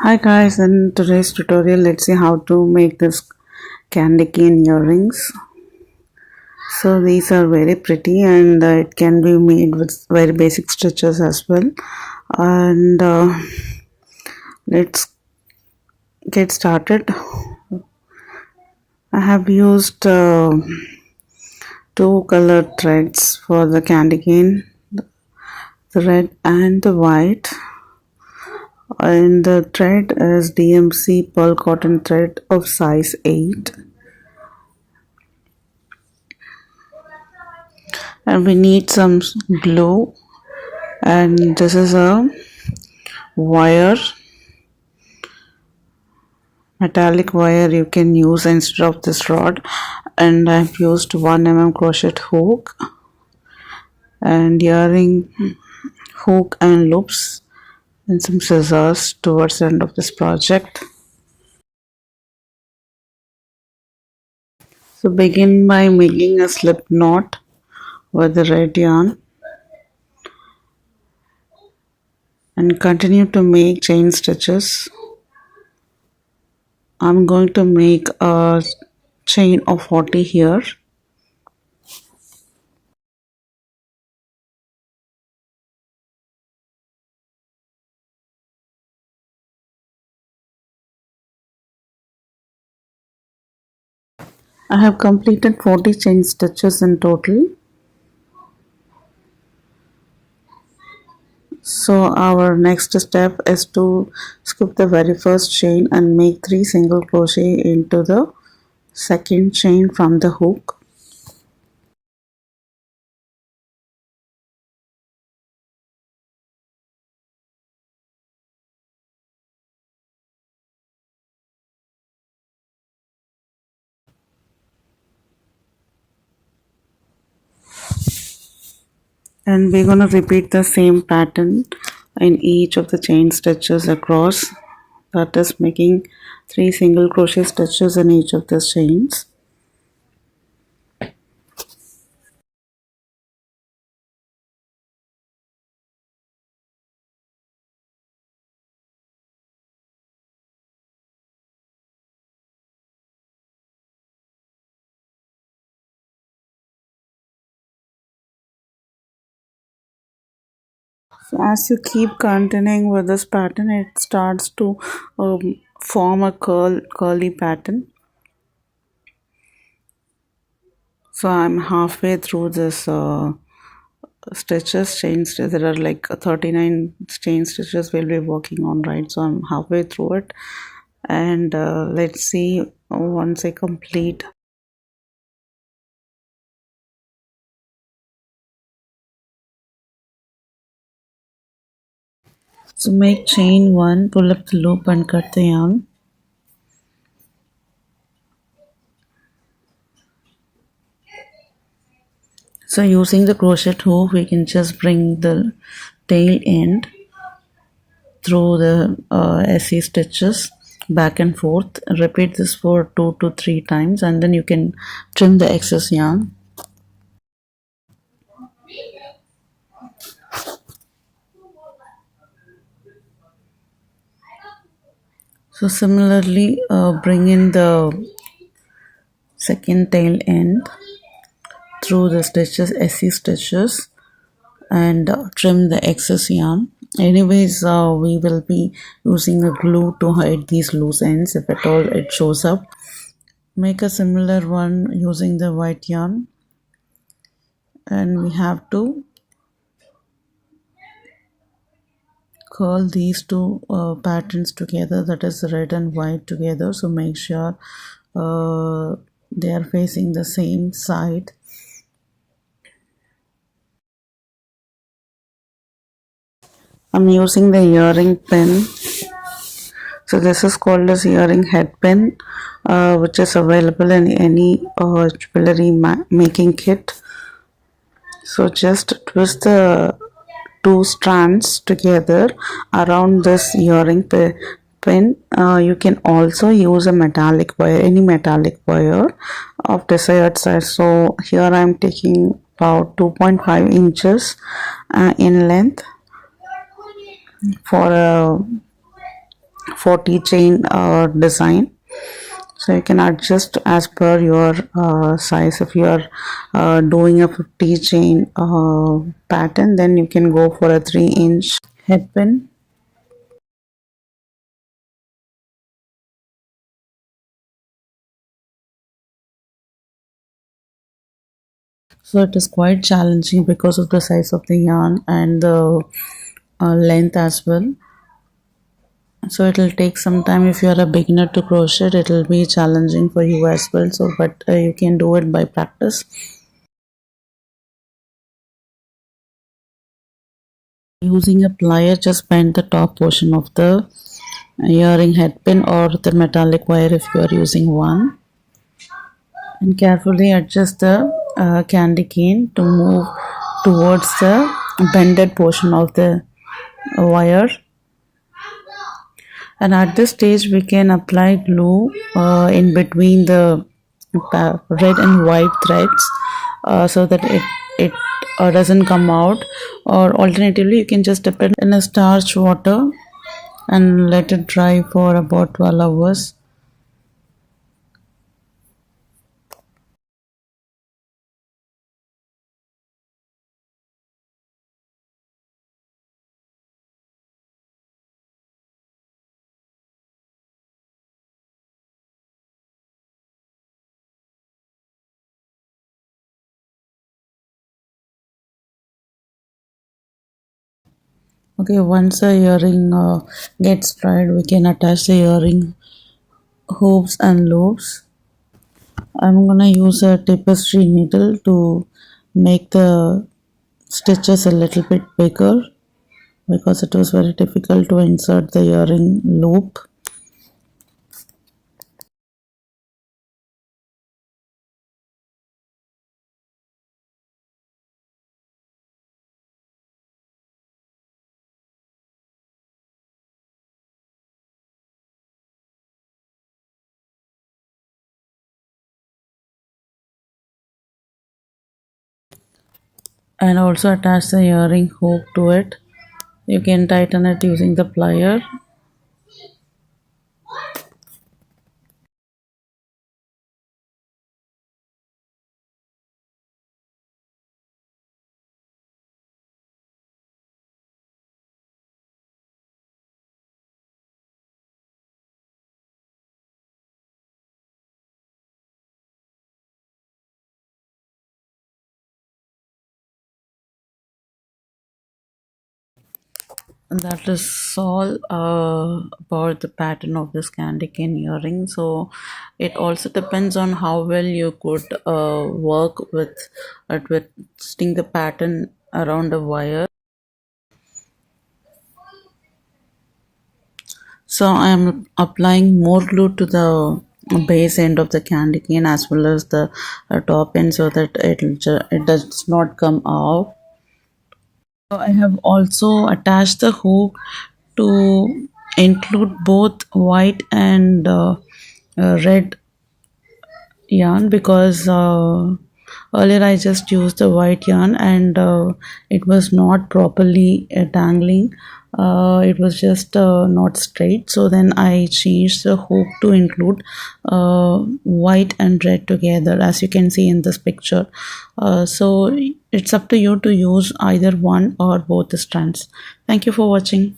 Hi guys, in today's tutorial let's see how to make this candy cane earrings. So these are very pretty and it can be made with very basic stitches as well. And let's get started. I have used two colored threads for the candy cane, the red and the white. And the thread is DMC pearl cotton thread of size 8. And we need some glue, and this is a wire, metallic wire you can use instead of this rod. And I've used 1 mm crochet hook and earring hook and loops and some scissors towards the end of this project. So begin by making a slip knot with the red yarn and continue to make chain stitches. I'm going to make a chain of 40 here. I have completed 40 chain stitches in total. So our next step is to skip the very first chain and make 3 single crochet into the second chain from the hook. And we're going to repeat the same pattern in each of the chain stitches across, that is making 3 single crochet stitches in each of the chains. So as you keep continuing with this pattern, it starts to form a curly pattern. So I'm halfway through this stitches. There are like 39 chain stitches we'll be working on, right? So I'm halfway through it, and let's see once I complete. So make chain 1, pull up the loop and cut the yarn. So using the crochet hook, we can just bring the tail end through the SE stitches back and forth. Repeat this for 2 to 3 times, and then you can trim the excess yarn. So similarly, bring in the second tail end through the stitches, SE stitches, and trim the excess yarn. Anyways, we will be using a glue to hide these loose ends if at all it shows up. Make a similar one using the white yarn, and we have to curl these two patterns together, that is red and white together. So make sure they are facing the same side. I'm using the earring pin. So this is called as earring head pin, which is available in any jewelry making kit. So just twist the two strands together around this earring pin. You can also use a metallic wire, any metallic wire of desired size. So here I am taking about 2.5 inches in length for a 40 chain design. So you can adjust as per your size. If you are doing a 50 chain pattern, then you can go for a 3-inch head pin. So it is quite challenging because of the size of the yarn and the length as well. So it will take some time. If you are a beginner to crochet, it will be challenging for you as well. So but you can do it by practice. Using a plier, just bend the top portion of the earring head pin or the metallic wire if you are using one, and carefully adjust the candy cane to move towards the bended portion of the wire. And at this stage we can apply glue in between the red and white threads, so that it doesn't come out, or alternatively you can just dip it in a starch water and let it dry for about 12 hours. Okay, once the earring gets dried, we can attach the earring hoops and loops. I'm gonna use a tapestry needle to make the stitches a little bit bigger because it was very difficult to insert the earring loop. And also attach the earring hook to it. You can tighten it using the plier. And that is all about the pattern of this candy cane earring. So it also depends on how well you could work with twisting the pattern around the wire. So I am applying more glue to the base end of the candy cane as well as the top end, so that it does not come out. So I have also attached the hook to include both white and red yarn, because earlier I just used the white yarn and it was not properly dangling. It was just not straight, so then I changed the hook to include white and red together, as you can see in this picture. So it's up to you to use either one or both the strands. Thank you for watching.